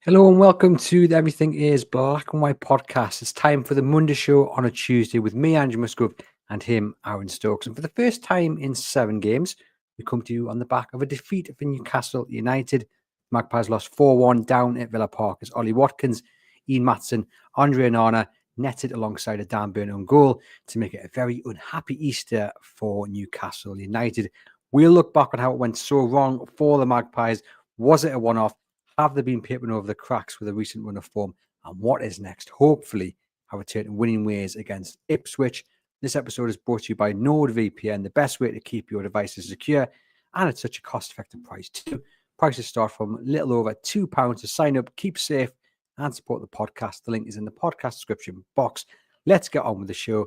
Hello and welcome to the Everything is Black and White podcast. It's time for the Monday show on a Tuesday with me, Andrew Musgrove, and him, Aaron Stokes. And for the first time in 7 games, we come to you on the back of a defeat for Newcastle United. Magpies lost 4-1 down at Villa Park as Ollie Watkins, Ian Matson, Andre Onana netted alongside a Dan Burn own goal to make it a very unhappy Easter for Newcastle United. We'll look back on how it went so wrong for the Magpies. Was it a one-off? Have they been papering over the cracks with a recent run of form? And what is next? Hopefully, a return to winning ways against Ipswich. This episode is brought to you by NordVPN, the best way to keep your devices secure, and at such a cost-effective price too. Prices start from a little over £2 to sign up, keep safe, and support the podcast. The link is in the podcast description box. Let's get on with the show.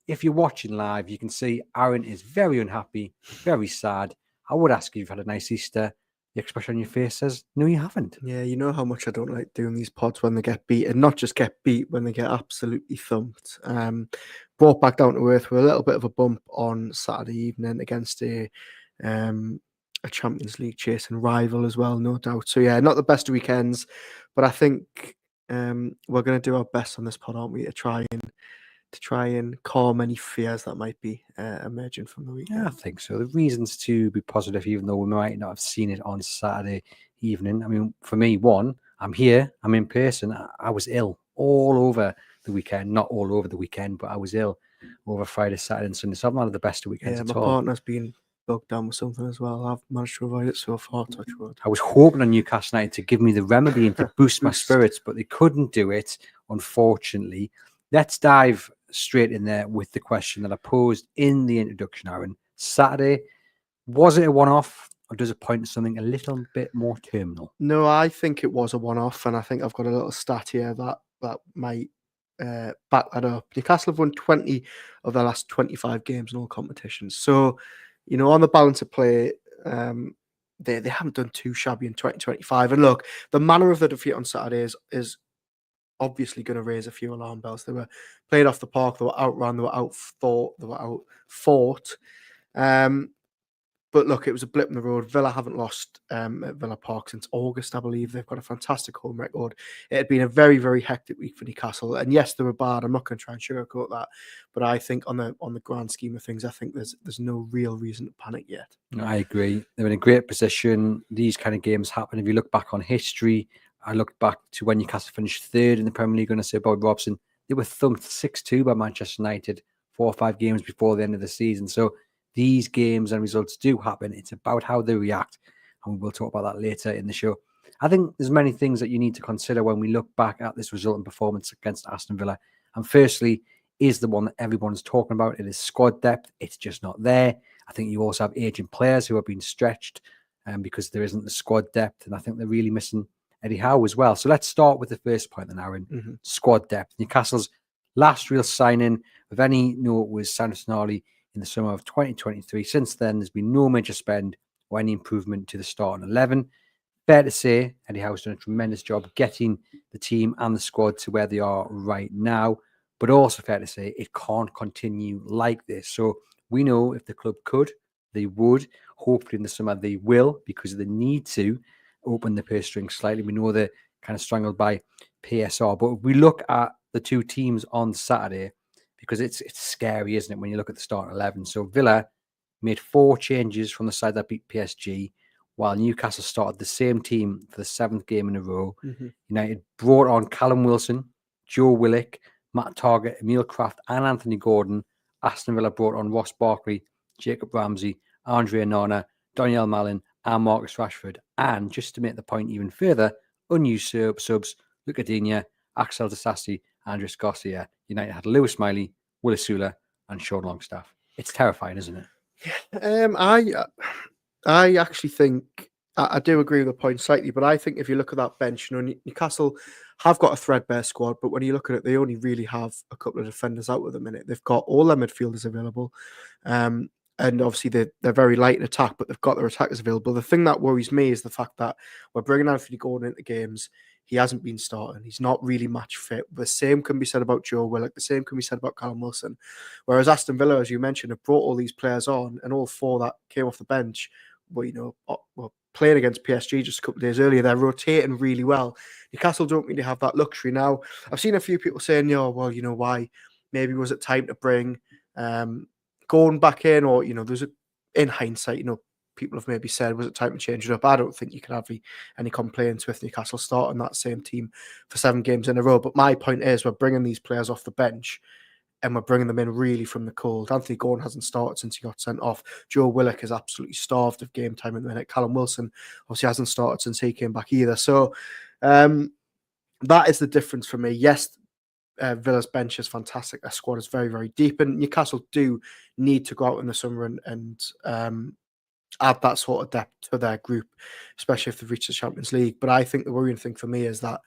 If you're watching live, you can see Aaron is very unhappy, very sad. I would ask you if you've had a nice Easter. The expression on your face says, no, you haven't. Yeah, you know how much I don't like doing these pods when they get beat, and not just get beat, when they get absolutely thumped. Brought back down to earth with a little bit of a bump on Saturday evening against a Champions League chasing rival as well, no doubt. So yeah, not the best of weekends, but I think we're going to do our best on this pod, aren't we, to try and calm any fears that might be emerging from the weekend. Yeah, I think so. The reasons to be positive, even though we might not have seen it on Saturday evening. I mean, for me, one, I'm here, I'm in person. I was ill all over the weekend, not all over the weekend, but I was ill over Friday, Saturday, and Sunday. So I've not had the best of weekends Yeah, at my all. partner's been bogged down with something as well. I've managed to avoid it so far, touch wood. I was hoping on Newcastle United to give me the remedy and to boost my spirits, but they couldn't do it, unfortunately. Let's dive straight in there with the question that I posed in the introduction, Aaron. Saturday, was it a one-off, or does it point to something a little bit more terminal? No, I think it was a one-off, and I think I've got a little stat here that might back that up. Newcastle have won 20 of their last 25 games in all competitions. So, you know, on the balance of play, they haven't done too shabby in 2025. And look, the manner of the defeat on Saturday is obviously going to raise a few alarm bells. They were played off the park, they were outrun, they were outfought, they were outfought. But look, it was a blip in the road. Villa haven't lost at Villa Park since August, I believe. They've got a fantastic home record. It had been a very, very hectic week for Newcastle. And yes, they were bad. I'm not going to try and sugarcoat that. But I think on the grand scheme of things, I think there's no real reason to panic yet. I agree. They're in a great position. These kind of games happen. If you look back on history, I looked back to when Newcastle finished third in the Premier League under Sir Bobby Robson. They were thumped 6-2 by Manchester United 4 or 5 games before the end of the season. So these games and results do happen. It's about how they react. And we'll talk about that later in the show. I think there's many things that you need to consider when we look back at this result and performance against Aston Villa. And firstly, is the one that everyone's talking about. It is squad depth. It's just not there. I think you also have aging players who have been stretched because there isn't the squad depth. And I think they're really missing Eddie Howe as well. So let's start with the first point then, Aaron. Squad depth. Newcastle's last real signing of any note was Sandro Tonali in the summer of 2023. Since then, there's been no major spend or any improvement to the starting 11. Fair to say, Eddie Howe's done a tremendous job getting the team and the squad to where they are right now. But also fair to say, it can't continue like this. So we know if the club could, they would. Hopefully in the summer they will, because they need to open the purse string slightly. We know they're kind of strangled by PSR. But if we look at the two teams on Saturday, because it's scary, isn't it, when you look at the starting 11. So Villa made 4 changes from the side that beat PSG, while Newcastle started the same team for the 7th game in a row. United brought on Callum Wilson, Joe Willock, Matt Targett, Emil Kraft, and Anthony Gordon. Aston Villa brought on Ross Barkley, Jacob Ramsey, Andre Onana, Daniel Malin, and Marcus Rashford. And just to make the point even further, unused subs, Luca Digne, Axel Disasi, Andres Garcia. United had Lewis Miley, Willis Sula, and Sean Longstaff. It's terrifying, isn't it? I actually think I do agree with the point slightly, but I think if you look at that bench, you know, Newcastle have got a threadbare squad, but when you look at it, they only really have a couple of defenders out at the minute. They've got all their midfielders available, and obviously they're very light in attack, but they've got their attackers available. The thing that worries me is the fact that we're bringing Anthony Gordon into games. He hasn't been starting. He's not really match fit. The same can be said about Joe Willock. The same can be said about Callum Wilson. Whereas Aston Villa, as you mentioned, have brought all these players on, and all 4 that came off the bench were, you know, were playing against PSG just a couple of days earlier. They're rotating really well. Newcastle don't really have that luxury now. I've seen a few people saying, well, why? Maybe was it time to bring Gordon back in, or in hindsight, people have maybe said, was it time to change it up? I don't think you can have any complaints with Newcastle starting that same team for 7 games in a row. But my point is, we're bringing these players off the bench and we're bringing them in really from the cold. Anthony Gordon hasn't started since he got sent off. Joe Willock is absolutely starved of game time at the minute. Callum Wilson obviously hasn't started since he came back either. So that is the difference for me. Yes, Villa's bench is fantastic. Their squad is very, very deep. And Newcastle do need to go out in the summer and add that sort of depth to their group, especially if they've reached the Champions League. But I think the worrying thing for me is that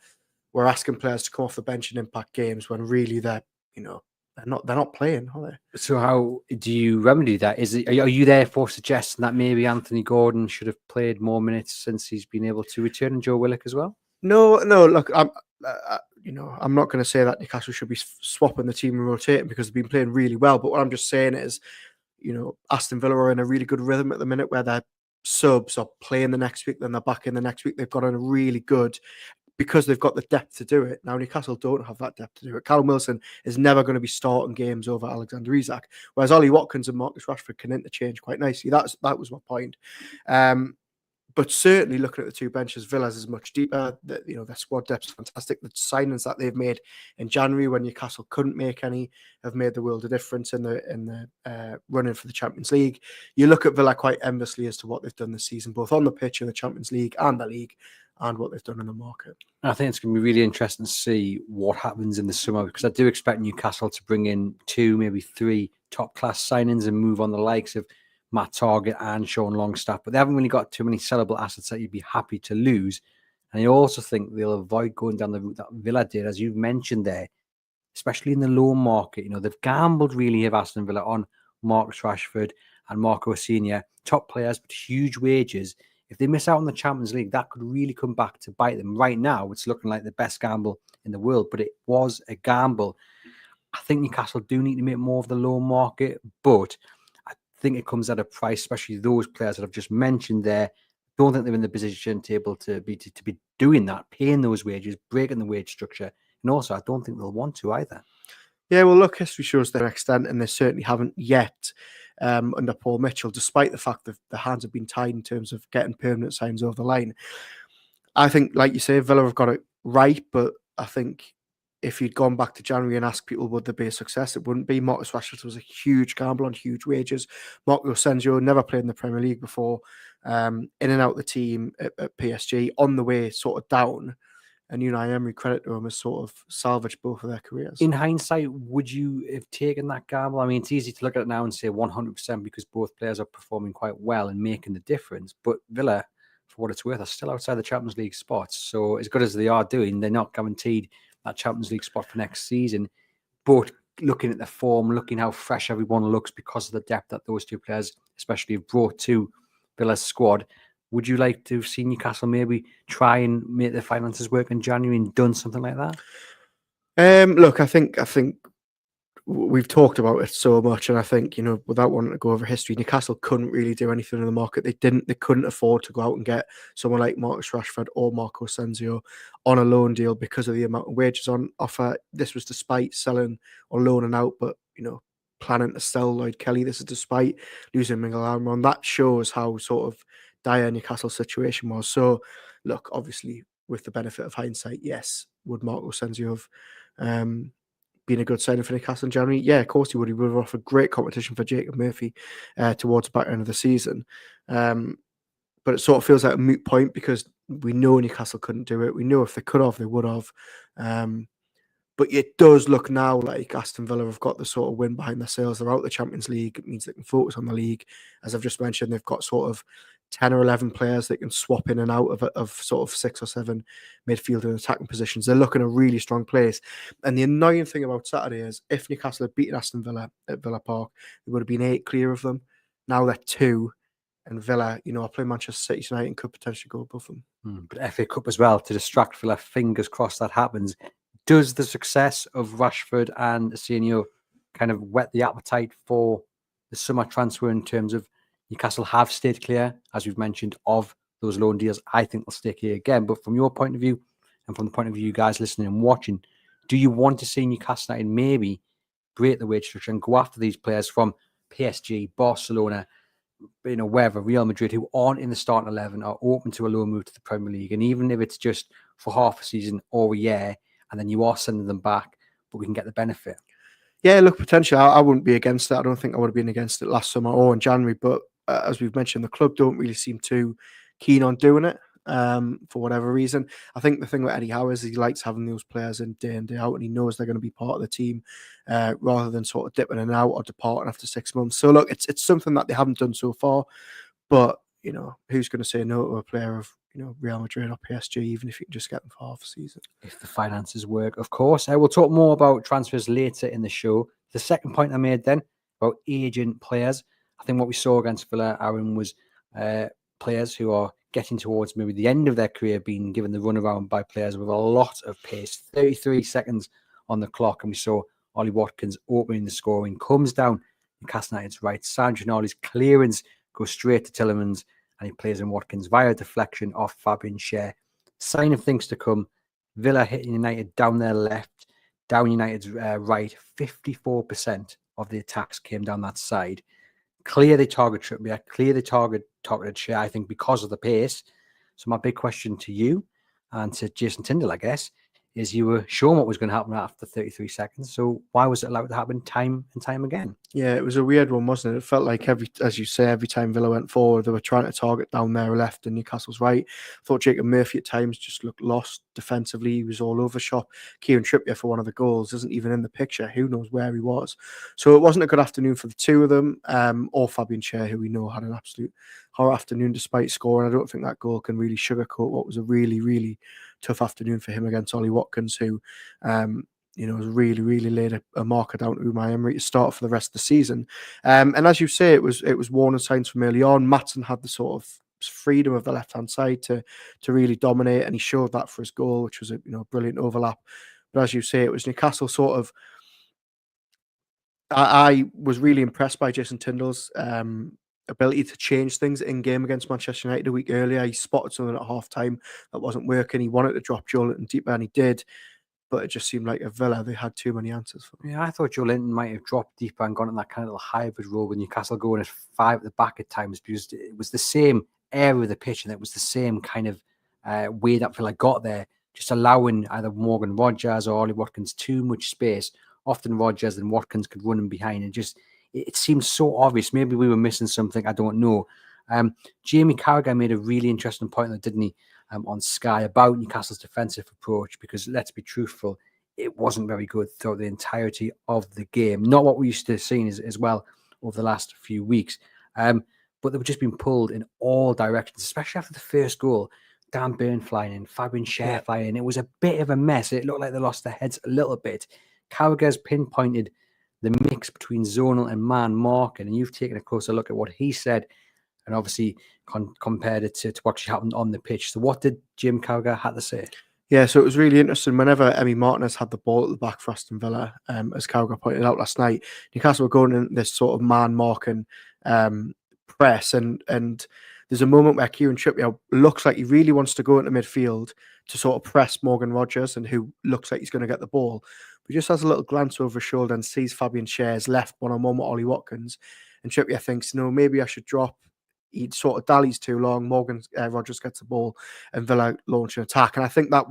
we're asking players to come off the bench and impact games when really they're not playing, are they? So how do you remedy that? Are you therefore suggesting that maybe Anthony Gordon should have played more minutes since he's been able to return, and Joe Willock as well? No. Look, I'm not going to say that Newcastle should be swapping the team and rotating because they've been playing really well. But what I'm just saying is, Aston Villa are in a really good rhythm at the minute where their subs are playing the next week, then they're back in the next week. They've got on a really good, because they've got the depth to do it. Now, Newcastle don't have that depth to do it. Callum Wilson is never going to be starting games over Alexander Isak, whereas Ollie Watkins and Marcus Rashford can interchange quite nicely. That was my point. But certainly looking at the two benches, Villa's is much deeper. Their squad depth is fantastic. The signings that they've made in January when Newcastle couldn't make any have made the world of difference in the running for the Champions League. You look at Villa quite enviously as to what they've done this season, both on the pitch in the Champions League and the league, and what they've done in the market. I think it's going to be really interesting to see what happens in the summer, because I do expect Newcastle to bring in 2, maybe 3 top-class signings and move on the likes of Matt Targett and Sean Longstaff, but they haven't really got too many sellable assets that you'd be happy to lose. And I also think they'll avoid going down the route that Villa did, as you've mentioned there, especially in the loan market. They've gambled really have Aston Villa on Marcus Rashford and Marco Asensio, top players, but huge wages. If they miss out on the Champions League, that could really come back to bite them. Right now, it's looking like the best gamble in the world, but it was a gamble. I think Newcastle do need to make more of the loan market, but I think it comes at a price, especially those players that I've just mentioned there. Don't think they're in the position to be doing that, paying those wages, breaking the wage structure. And also, I don't think they'll want to either. Yeah, well, look, history shows their extent, and they certainly haven't yet under Paul Mitchell, despite the fact that the hands have been tied in terms of getting permanent signs over the line. I think, like you say, Villa have got it right, but I think if you'd gone back to January and asked people would there be a success, it wouldn't be. Marcus Rashford was a huge gamble on huge wages. Marco Asensio never played in the Premier League before, in and out the team at PSG, on the way sort of down. And Unai Emery, credit to him, has sort of salvaged both of their careers. In hindsight, would you have taken that gamble? I mean, it's easy to look at it now and say 100% because both players are performing quite well and making the difference. But Villa, for what it's worth, are still outside the Champions League spots. So as good as they are doing, they're not guaranteed that Champions League spot for next season. But looking at the form, looking how fresh everyone looks because of the depth that those two players especially have brought to Villa's squad, would you like to see Newcastle maybe try and make their finances work in January and done something like that? Look, I think we've talked about it so much, and I think, without wanting to go over history, Newcastle couldn't really do anything in the market. They couldn't afford to go out and get someone like Marcus Rashford or Marco Asensio on a loan deal because of the amount of wages on offer. This was despite selling or loaning out, but planning to sell Lloyd Kelly. This is despite losing Miguel Almiron. That shows how sort of dire Newcastle's situation was. So, look, obviously, with the benefit of hindsight, yes, would Marco Asensio have been a good signing for Newcastle in January? Yeah, of course he would. He would have offered great competition for Jacob Murphy towards the back end of the season. But it sort of feels like a moot point because we know Newcastle couldn't do it. We know if they could have, they would have. But it does look now like Aston Villa have got the sort of wind behind their sails. They're out the Champions League. It means they can focus on the league. As I've just mentioned, they've got sort of 10 or 11 players that can swap in and out of sort of 6 or 7 midfield and attacking positions. They're looking a really strong place. And the annoying thing about Saturday is if Newcastle had beaten Aston Villa at Villa Park, it would have been 8 clear of them. Now they're 2. And Villa, are playing Manchester City tonight and could potentially go above them. But FA Cup as well, to distract Villa, fingers crossed that happens. Does the success of Rashford and Asensio kind of whet the appetite for the summer transfer in terms of Newcastle have stayed clear, as we've mentioned, of those loan deals, I think they'll stick here again. But from your point of view, and from the point of view you guys listening and watching, do you want to see Newcastle United maybe break the wage structure and go after these players from PSG, Barcelona, wherever, Real Madrid, who aren't in the starting 11, are open to a loan move to the Premier League? And even if it's just for half a season or a year, and then you are sending them back, but we can get the benefit. Yeah, look, potentially, I wouldn't be against it. I don't think I would have been against it last summer or in January. But as we've mentioned, the club don't really seem too keen on doing it for whatever reason. I think the thing with Eddie Howe is he likes having those players in day out, and he knows they're going to be part of the team rather than sort of dipping in and out or departing after 6 months. So look, it's something that they haven't done so far. But who's going to say no to a player of Real Madrid or PSG, even if you can just get them for half a season? If the finances work, of course. We'll talk more about transfers later in the show. The second point I made then about aging players, I think what we saw against Villa, Aaron, was players who are getting towards maybe the end of their career being given the runaround by players with a lot of pace. 33 seconds on the clock, and we saw Ollie Watkins opening the scoring. Comes down Newcastle United's right. Sandro Tonali's clearance goes straight to Tielemans, and he plays in Watkins via deflection off Fabian Schär. Sign of things to come. Villa hitting United down their left, down United's right. 54% of the attacks came down that side. Clear they target Trippier, clear they targeted Schär, I think, because of the pace. So my big question to you and to Jason Tyndall, I guess, is you were sure what was going to happen after 33 seconds. So why was it allowed to happen time and time again? Yeah, it was a weird one, wasn't it? It felt like every time Villa went forward, they were trying to target down their left and Newcastle's right. I thought Jacob Murphy at times just looked lost defensively. He was all over shop. Kieran Trippier for one of the goals isn't even in the picture. Who knows where he was? So it wasn't a good afternoon for the two of them, or Fabian Schär, who we know had an absolute horror afternoon despite scoring. I don't think that goal can really sugarcoat what was a really, really tough afternoon for him against Ollie Watkins, who has really, really laid a marker down to Unai Emery to start for the rest of the season. And as you say, it was warning signs from early on. Maatsen had the sort of freedom of the left-hand side to really dominate, and he showed that for his goal, which was a brilliant overlap. But as you say, it was Newcastle sort of. I was really impressed by Jason Tyndall's ability to change things in game against Manchester United a week earlier. He spotted something at half time that wasn't working. He wanted to drop Joelinton deeper, and he did. But it just seemed like at Villa, they had too many answers for him. Yeah, I thought Joelinton might have dropped deeper and gone in that kind of little hybrid role with Newcastle going at 5 at the back at times, because it was the same area of the pitch and it was the same kind of way that Villa got there, just allowing either Morgan Rogers or Ollie Watkins too much space. Often Rogers and Watkins could run in behind, and just it seemed so obvious. Maybe we were missing something, I don't know. Jamie Carragher made a really interesting point, though, didn't he, on Sky about Newcastle's defensive approach, because let's be truthful, it wasn't very good throughout the entirety of the game. Not what we used to see as well over the last few weeks. But they were just being pulled in all directions, especially after the first goal. Dan Burn flying in, Fabian Schär flying in. It was a bit of a mess. It looked like they lost their heads a little bit. Carragher's pinpointed the mix between zonal and man marking, and you've taken a closer look at what he said and obviously compared it to what actually happened on the pitch. So what did Jim Carragher have to say? Yeah, so it was really interesting. Whenever Emi Martinez had the ball at the back for Aston Villa, as Carragher pointed out last night, Newcastle were going in this sort of man marking press, and there's a moment where Kieran Trippier looks like he really wants to go into midfield to sort of press Morgan Rogers, and who looks like he's going to get the ball. But just has a little glance over his shoulder and sees Fabian Schär's left one-on-one with Ollie Watkins, and Trippier thinks, maybe I should drop. He sort of dallies too long. Morgan Rogers gets the ball, and Villa launch an attack. And I think that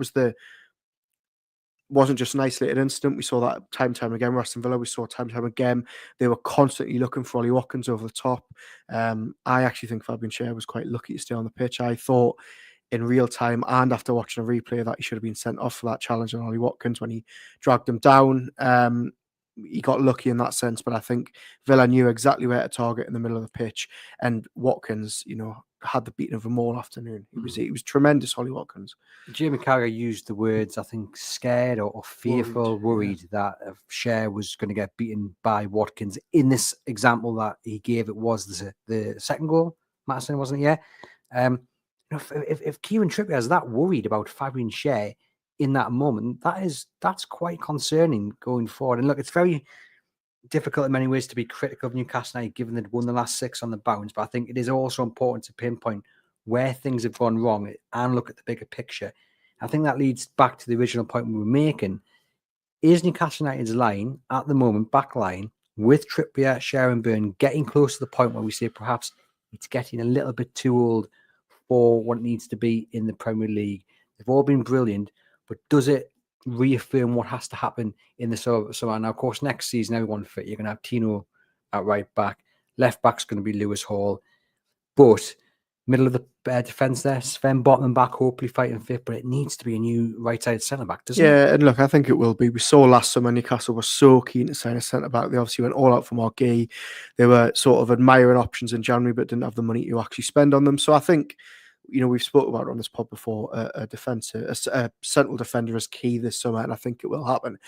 wasn't just an isolated incident. We saw that time and time again with Aston Villa. We saw time and time again. They were constantly looking for Ollie Watkins over the top. I actually think Fabian Schär was quite lucky to stay on the pitch. I thought in real time and after watching a replay that he should have been sent off for that challenge on Ollie Watkins when he dragged him down. He got lucky in that sense, but I think Villa knew exactly where to target in the middle of the pitch, and Watkins, had the beating of them all afternoon. He was tremendous, Ollie Watkins. Jamie Carragher used the words, I think, scared or fearful, worried that Schär was going to get beaten by Watkins. In this example that he gave, it was the second goal, Maatsen, wasn't it? Yeah. If Kieran Trippier is that worried about Fabian Schär in that moment, that's quite concerning going forward. And look, it's very difficult in many ways to be critical of Newcastle United, given they'd won the last 6 on the bounce. But I think it is also important to pinpoint where things have gone wrong and look at the bigger picture. I think that leads back to the original point we were making. Is Newcastle United's line at the moment, back line, with Trippier, Sharon Byrne, getting close to the point where we say perhaps it's getting a little bit too old for what it needs to be in the Premier League? They've all been brilliant, but does it reaffirm what has to happen in the summer? Now, of course, next season, everyone fit. You're going to have Tino at right back. Left back's going to be Lewis Hall. But middle of the defence there, Sven Botman back, hopefully fighting fit, but it needs to be a new right-sided centre-back, doesn't it? Yeah, and look, I think it will be. We saw last summer Newcastle was so keen to sign a centre-back. They obviously went all out for Marquis. They were sort of admiring options in January, but didn't have the money to actually spend on them. So I think, we've spoken about it on this pod before, a central defender is key this summer, and I think it will happen.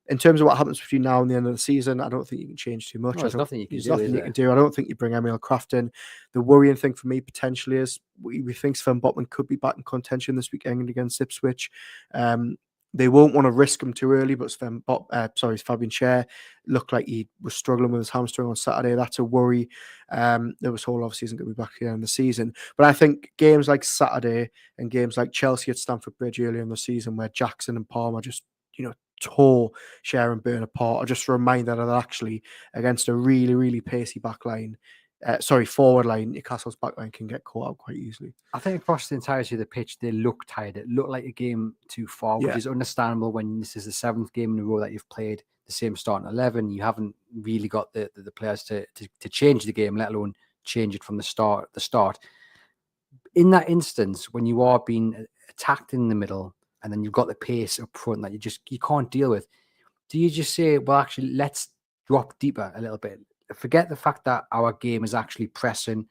In terms of what happens between now and the end of the season, I don't think you can change too much. No, there's nothing you can There's do. nothing you can do. I don't think you bring Emil Crafton. The worrying thing for me potentially is we think Sven Botman could be back in contention this weekend against Ipswich. They won't want to risk him too early, but Fabian Schär looked like he was struggling with his hamstring on Saturday. That's a worry. Lewis Hall obviously isn't going to be back here in the season. But I think games like Saturday and games like Chelsea at Stamford Bridge earlier in the season where Jackson and Palmer just, tore Sharon Byrne apart, are just a reminder that actually against a really, really pacey forward line, Newcastle's back line can get caught out quite easily. I think across the entirety of the pitch, they look tired. It looked like a game too far, which is understandable when this is the 7th game in a row that you've played the same starting 11. You haven't really got the players to change the game, let alone change it from the start. In that instance, when you are being attacked in the middle and then you've got the pace up front that you can't deal with, do you just say, well, actually, let's drop deeper a little bit? Forget the fact that our game is actually pressing,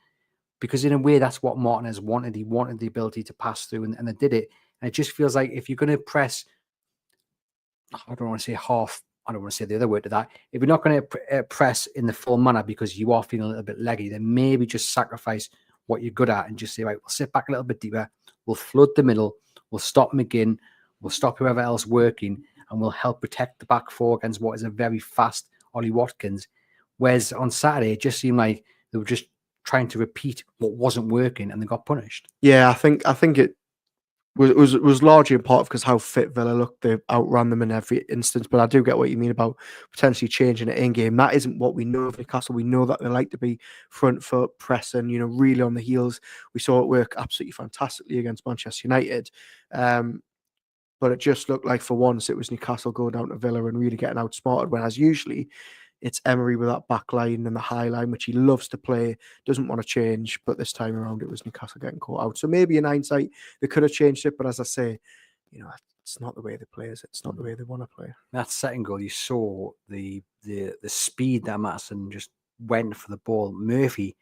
because in a way, that's what Martinez wanted. He wanted the ability to pass through, and they did it. And it just feels like if you're going to press, I don't want to say half, I don't want to say the other word to that. If you're not going to press in the full manner because you are feeling a little bit leggy, then maybe just sacrifice what you're good at and just say, right, we'll sit back a little bit deeper. We'll flood the middle. We'll stop McGinn. We'll stop whoever else working, and we'll help protect the back four against what is a very fast Ollie Watkins. Whereas on Saturday, it just seemed like they were just trying to repeat what wasn't working, and they got punished. Yeah, I think it was largely in part because how fit Villa looked. They outran them in every instance. But I do get what you mean about potentially changing it in game. That isn't what we know of Newcastle. We know that they like to be front foot pressing, really on the heels. We saw it work absolutely fantastically against Manchester United. But it just looked like for once it was Newcastle going down to Villa and really getting outsmarted, whereas usually it's Emery with that back line and the high line, which he loves to play, doesn't want to change. But this time around, it was Newcastle getting caught out. So maybe in hindsight, they could have changed it. But as I say, it's not the way they play, is it? It's not the way they want to play. That second goal, you saw the speed that Maatsen just went for the ball. Murphy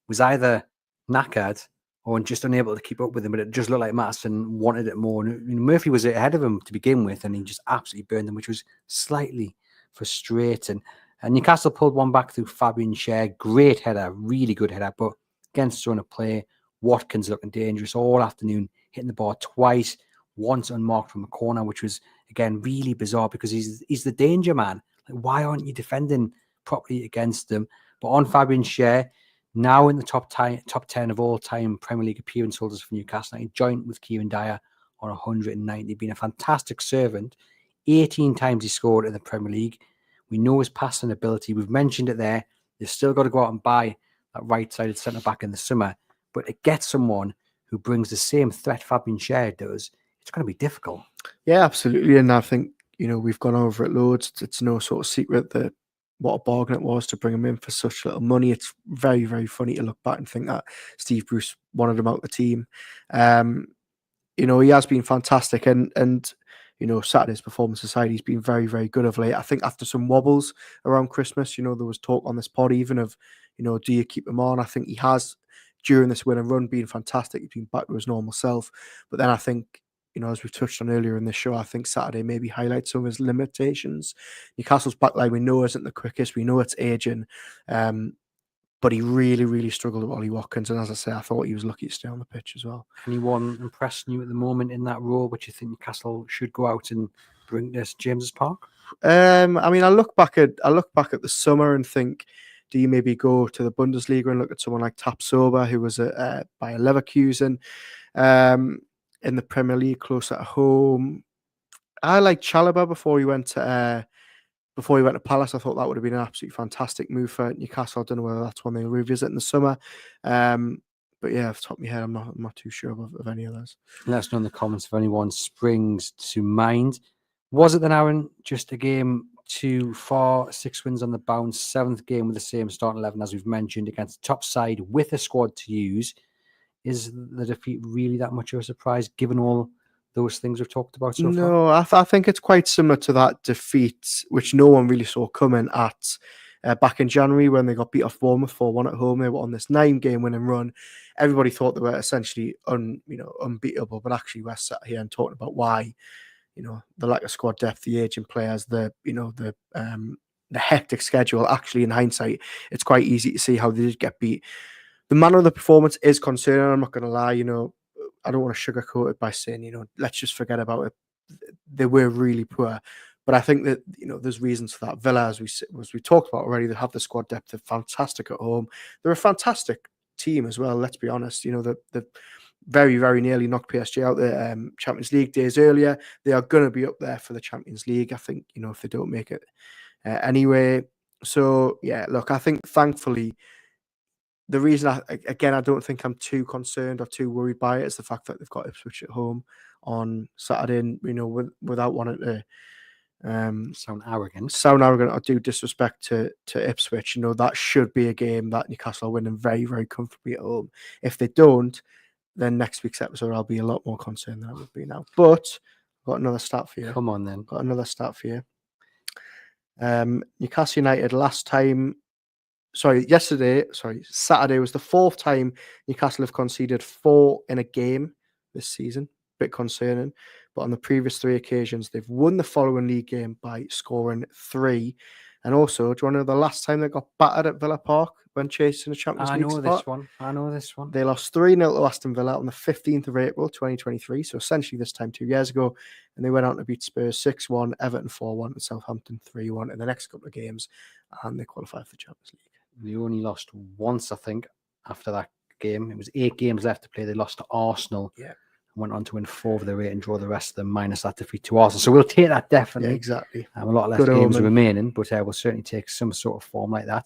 was either knackered or just unable to keep up with him, but it just looked like Maatsen wanted it more. Murphy was ahead of him to begin with, and he just absolutely burned them, which was slightly frustrating. And Newcastle pulled one back through Fabian Schär. Great header, really good header, but against zone of play, Watkins looking dangerous all afternoon, hitting the bar twice, once unmarked from a corner, which was, again, really bizarre because he's the danger man. Like, why aren't you defending properly against them? But on Fabian Schär, now in the top 10 of all-time Premier League appearance holders for Newcastle, he joined with Kieran Dyer on 190, being a fantastic servant. 18 times he scored in the Premier League. We know his passing ability. We've mentioned it there. They've still got to go out and buy that right-sided centre-back in the summer. But to get someone who brings the same threat Fabian Schär does, it's going to be difficult. Yeah, absolutely. And I think, we've gone over it loads. It's no sort of secret that what a bargain it was to bring him in for such little money. It's very, very funny to look back and think that Steve Bruce wanted him out the team. He has been fantastic. And Saturday's performance aside, he's been very, very good of late. I think after some wobbles around Christmas, there was talk on this pod even of, do you keep him on? I think he has, during this win and run, been fantastic. He's been back to his normal self. But then I think, as we've touched on earlier in the show, I think Saturday maybe highlights some of his limitations. Newcastle's backline, we know, isn't the quickest. We know it's aging. But he really, really struggled with Ollie Watkins. And as I say, I thought he was lucky to stay on the pitch as well. Anyone impressing you at the moment in that role, which you think Newcastle should go out and bring this James's Park? I look back at the summer and think Do you maybe go to the Bundesliga and look at someone like Tapsoba, who was at Bayer Leverkusen, in the Premier League closer to home? I like Chalobah before he went to Palace. I thought that would have been an absolutely fantastic move for Newcastle. I don't know whether that's one they'll revisit in the summer. But yeah, off the top of my head, I'm not too sure of any others. Let us know in the comments if anyone springs to mind. Was it then, Aaron, just a game too far? 6 wins on the bounce, 7th game with the same starting 11 as we've mentioned against the top side with a squad to use. Is the defeat really that much of a surprise given all those things we've talked about so far? No, I think it's quite similar to that defeat, which no one really saw coming at back in January when they got beat off Bournemouth 4-1 at home. They were on this 9-game winning run. Everybody thought they were essentially unbeatable, but actually we're sat here and talking about why, the lack of squad depth, the aging players, the hectic schedule. Actually, in hindsight, it's quite easy to see how they did get beat. The manner of the performance is concerning. I'm not going to lie. I don't want to sugarcoat it by saying, let's just forget about it. They were really poor. But I think that, there's reasons for that. Villa, as we talked about already, they have the squad depth. They're fantastic at home. They're a fantastic team as well, let's be honest. They've very, very nearly knocked PSG out the Champions League days earlier. They are going to be up there for the Champions League, I think, if they don't make it anyway. So, yeah, look, I think thankfully, the reason I don't think I'm too concerned or too worried by it is the fact that they've got Ipswich at home on Saturday, without wanting to sound arrogant or do disrespect to Ipswich. That should be a game that Newcastle are winning very, very comfortably at home. If they don't, then next week's episode I'll be a lot more concerned than I would be now. But I've got another stat for you. Come on then. Got another stat for you. Newcastle United Saturday was the 4th time Newcastle have conceded 4 in a game this season. Bit concerning. But on the previous 3 occasions, they've won the following league game by scoring 3. And also, do you want to know the last time they got battered at Villa Park when chasing the Champions League spot? I know this one. They lost 3-0 to Aston Villa on the 15th of April, 2023. So essentially this time 2 years ago. And they went on to beat Spurs 6-1, Everton 4-1, and Southampton 3-1 in the next couple of games. And they qualified for the Champions League. They only lost once, I think, after that game. It was 8 games left to play. They lost to Arsenal. Yeah. And went on to win 4 of their 8 and draw the rest of them, minus that defeat to Arsenal. So we'll take that definitely. Yeah, exactly. A lot less games remaining, but we'll certainly take some sort of form like that.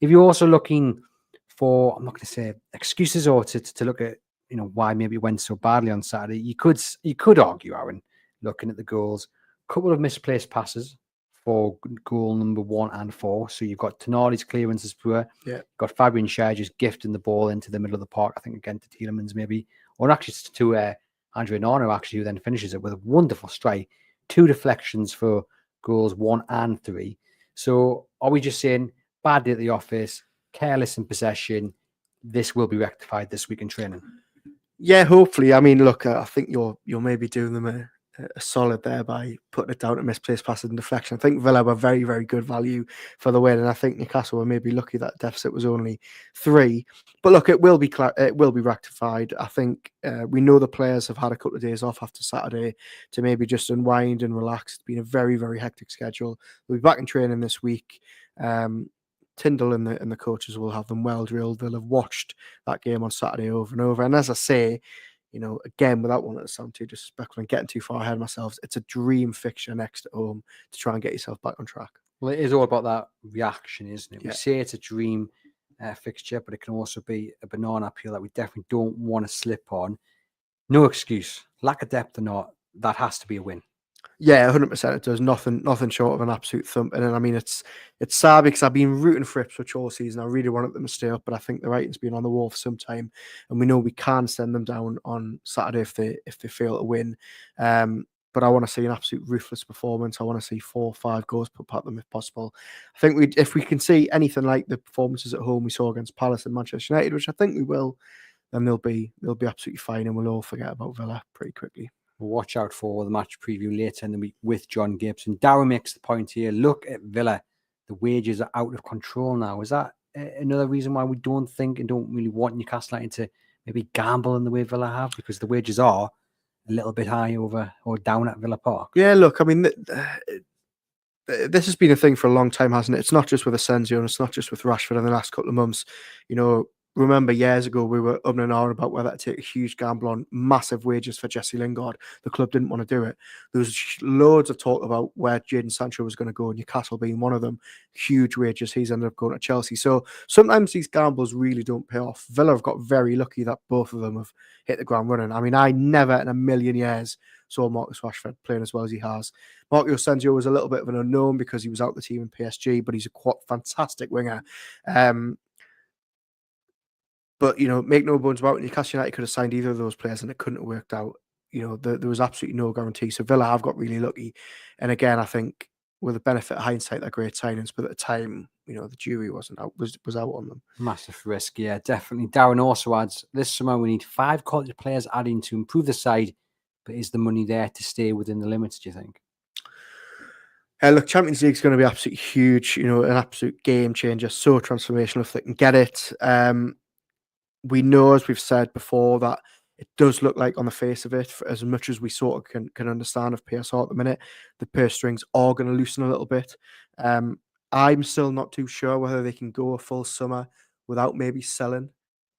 If you're also looking for, I'm not going to say excuses or to look at, why maybe it went so badly on Saturday, you could argue, Aaron, looking at the goals, a couple of misplaced passes for goal number 1 and 4. So you've got Tonali's clearances poor. Yeah. Got Fabian Schär just gifting the ball into the middle of the park, I think again to Tielemans maybe, or actually to Andre Onana actually, who then finishes it with a wonderful strike. 2 deflections for goals 1 and 3. So are we just saying bad day at the office, careless in possession? This will be rectified this week in training. Yeah, hopefully. I mean, look, I think you're maybe doing them a solid there by putting it down to misplaced passes and deflection. I think Villa were very, very good value for the win, and I think Newcastle were maybe lucky that deficit was only 3. But look, it will be rectified. I think we know the players have had a couple of days off after Saturday to maybe just unwind and relax. It's been a very, very hectic schedule. They'll be back in training this week. Tyndall and the coaches will have them well drilled. They'll have watched that game on Saturday over and over. And as I say, again, without wanting to sound too disrespectful and getting too far ahead of myself, it's a dream fixture next at home to try and get yourself back on track. Well, it is all about that reaction, isn't it? Yeah. We say it's a dream fixture, but it can also be a banana peel that we definitely don't want to slip on. No excuse. Lack of depth or not, that has to be a win. Yeah, 100% it does. Nothing short of an absolute thump. And I mean, it's sad because I've been rooting for Ipswich all season. I really wanted them to stay up, but I think the writing's been on the wall for some time, and we know we can send them down on Saturday if they fail to win. But I want to see an absolute ruthless performance. I want to see 4 or 5 goals put at them if possible. I think if we can see anything like the performances at home we saw against Palace and Manchester United, which I think we will, then they'll be absolutely fine, and we'll all forget about Villa pretty quickly. We'll watch out for the match preview later in the week with John Gibson. Darren makes the point here. Look at Villa. The wages are out of control now. Is that another reason why we don't think and don't really want Newcastle United to maybe gamble in the way Villa have? Because the wages are a little bit high over or down at Villa Park. Yeah, look, I mean, this has been a thing for a long time, hasn't it? It's not just with Asensio, and it's not just with Rashford in the last couple of months. You know, remember years ago we were up and on about whether to take a huge gamble on massive wages for Jesse Lingard. The club didn't want to do it. There was loads of talk about where Jadon Sancho was going to go, Newcastle being one of them. Huge wages. He's ended up going to Chelsea. So sometimes these gambles really don't pay off. Villa have got very lucky that both of them have hit the ground running. I mean, I never in a million years saw Marcus Rashford playing as well as he has. Marco Asensio was a little bit of an unknown because he was out the team in PSG, but he's a fantastic winger. But, you know, make no bones about it, Newcastle United could have signed either of those players and it couldn't have worked out. You know, there was absolutely no guarantee. So Villa have got really lucky. And again, I think with the benefit of hindsight, they're great signings. But at the time, you know, the jury wasn't out, was out on them. Massive risk, yeah, definitely. Darren also adds, this summer we need 5 quality players adding to improve the side, but is the money there to stay within the limits, do you think? Look, Champions League is going to be absolutely huge, you know, an absolute game changer, so transformational if they can get it. We know, as we've said before, that it does look like on the face of it, as much as we sort of can understand of PSR at the minute, the purse strings are going to loosen a little bit. I'm still not too sure whether they can go a full summer without maybe selling.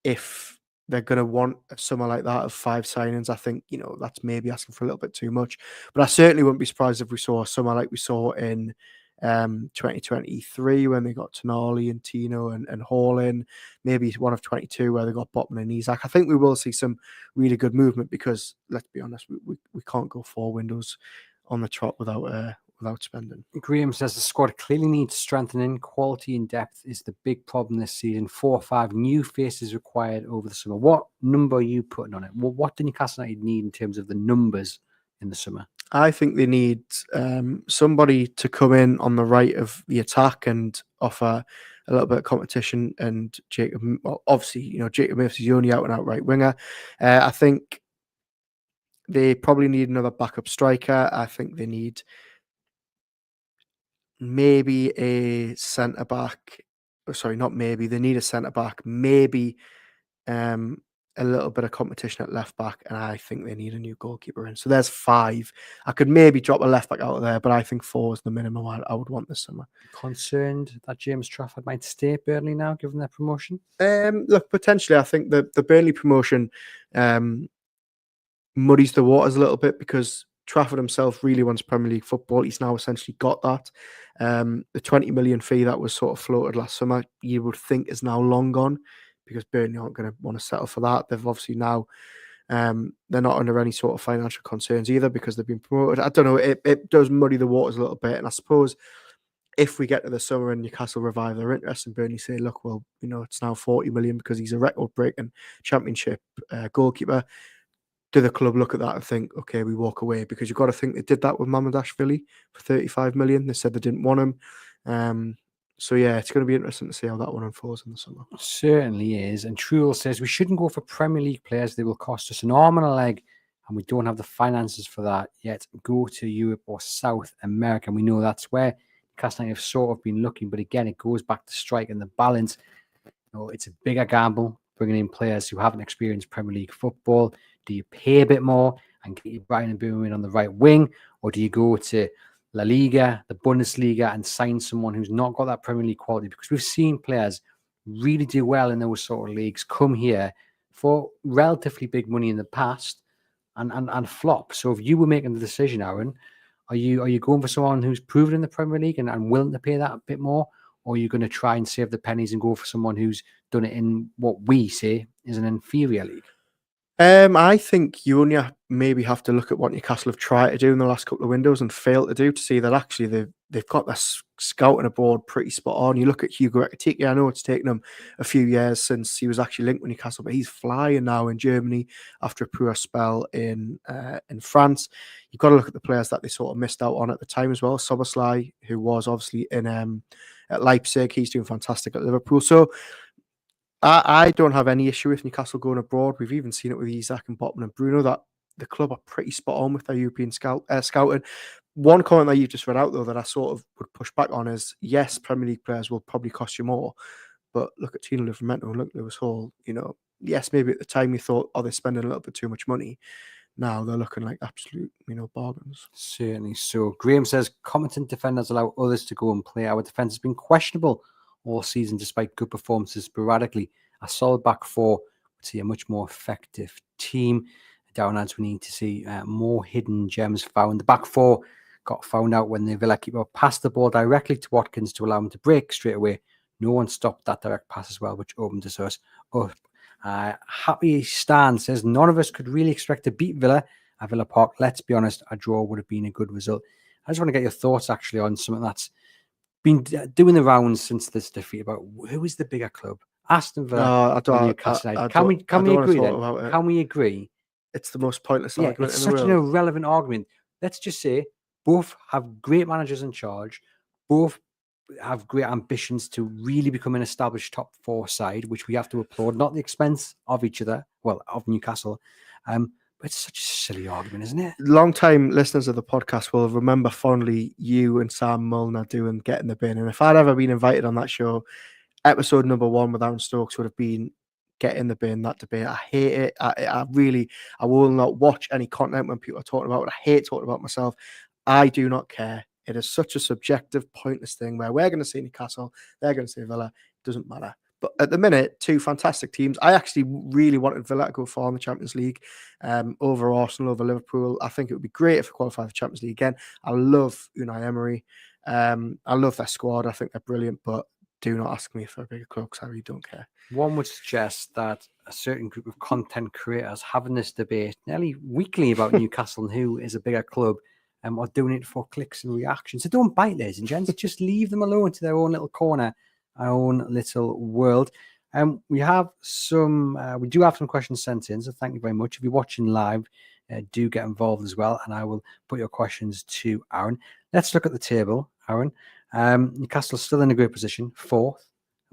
If they're going to want a summer like that of 5 signings, I think, you know, that's maybe asking for a little bit too much. But I certainly wouldn't be surprised if we saw a summer like we saw in 2023 when they got Tonali and Tino and Hall in, maybe one of 22 where they got Botman and Isak. I think we will see some really good movement because, let's be honest, we can't go 4 windows on the trot without spending. Graham says the squad clearly needs strengthening. Quality and depth is the big problem this season. 4 or 5 new faces required over the summer. What number are you putting on it? What do Newcastle United need in terms of the numbers in the summer? I think they need somebody to come in on the right of the attack and offer a little bit of competition. And Jacob, well, obviously, you know, Jacob Murphy's the only out and out right winger. I think they probably need another backup striker. I think they need maybe a centre back. Sorry, not maybe. They need a centre back. Maybe a little bit of competition at left back, and I think they need a new goalkeeper in. So there's 5. I could maybe drop a left back out of there, but I think 4 is the minimum I would want this summer. Concerned that James Trafford might stay at Burnley now, given their promotion? Look, potentially, I think the Burnley promotion muddies the waters a little bit because Trafford himself really wants Premier League football. He's now essentially got that. The 20 million fee that was sort of floated last summer, you would think is now long gone because Burnley aren't going to want to settle for that. They've obviously now, they're not under any sort of financial concerns either because they've been promoted. I don't know, it does muddy the waters a little bit. And I suppose if we get to the summer and Newcastle revive their interest and Burnley say, look, well, you know, it's now 40 million because he's a record-breaking championship goalkeeper, do the club look at that and think, okay, we walk away? Because you've got to think they did that with Mamardashvili for 35 million. They said they didn't want him. So yeah, it's going to be interesting to see how that one unfolds in the summer. Certainly is. And Truel says we shouldn't go for Premier League players. They will cost us an arm and a leg, and we don't have the finances for that yet. Go to Europe or South America. And we know that's where Newcastle United have sort of been looking. But again, it goes back to strike and the balance. You know, it's a bigger gamble bringing in players who haven't experienced Premier League football. Do you pay a bit more and get your Brian Mbeumo in on the right wing, or do you go to La Liga, the Bundesliga, and sign someone who's not got that Premier League quality? Because we've seen players really do well in those sort of leagues come here for relatively big money in the past and flop. So if you were making the decision, Aaron, are you going for someone who's proven in the Premier League and willing to pay that a bit more? Or are you going to try and save the pennies and go for someone who's done it in what we say is an inferior league? I think you only maybe have to look at what Newcastle have tried to do in the last couple of windows and failed to do to see that actually they've got their scouting aboard pretty spot on. You look at Hugo Ekitike. I know it's taken him a few years since he was actually linked with Newcastle, but he's flying now in Germany after a poor spell in France. You've got to look at the players that they sort of missed out on at the time as well. Soboslai, who was obviously in at Leipzig, he's doing fantastic at Liverpool. So I don't have any issue with Newcastle going abroad. We've even seen it with Isak and Botman and Bruno that the club are pretty spot on with their European scouting. One comment that you've just read out, though, that I sort of would push back on is, yes, Premier League players will probably cost you more, but look at Tino Livramento and look at Lewis Hall. You know, yes, maybe at the time you thought, oh, they're spending a little bit too much money, now they're looking like absolute, bargains. Certainly so. Graham says competent defenders allow others to go and play. Our defence has been questionable all season despite good performances sporadically. A solid back four would see a much more effective team. Downlands, we need to see more hidden gems found. The back four got found out when the Villa keeper passed the ball directly to Watkins to allow him to break straight away. No one stopped that direct pass as well, which opened us up. Happy Stan says none of us could really expect to beat Villa at Villa Park. Let's be honest, a draw would have been a good result. I just want to get your thoughts actually on something that's been doing the rounds since this defeat about who is the bigger club, Aston Villa or Newcastle United. Can we agree then? Can we agree? It's the most pointless argument it's in the such world. an irrelevant argument. Let's just say both have great managers in charge. Both have great ambitions to really become an established top four side, which we have to applaud, not at the expense of each other, well, of Newcastle. But it's such a silly argument, isn't it? Long-time listeners of the podcast will remember fondly you and Sam Milner doing Get in the Bin. And if I'd ever been invited on that show, episode number 1 with Aaron Stokes would have been Get in the Bin, that debate. I hate it. I will not watch any content when people are talking about it. I hate talking about myself. I do not care. It is such a subjective, pointless thing where we're going to see Newcastle, they're going to see Villa. It doesn't matter. But at the minute, two fantastic teams. I actually really wanted Villa to go far in the Champions League over Arsenal, over Liverpool. I think it would be great if we qualify for the Champions League again. I love Unai Emery. I love their squad. I think they're brilliant, but do not ask me for a bigger club because I really don't care. One would suggest that a certain group of content creators having this debate nearly weekly about Newcastle and who is a bigger club or doing it for clicks and reactions. So don't bite, ladies and gents. Just leave them alone to their own little corner, our own little world. We do have some questions sent in, so thank you very much. If you're watching live, do get involved as well, and I will put your questions to Aaron. Let's look at the table, Aaron. Newcastle's still in a great position, 4th.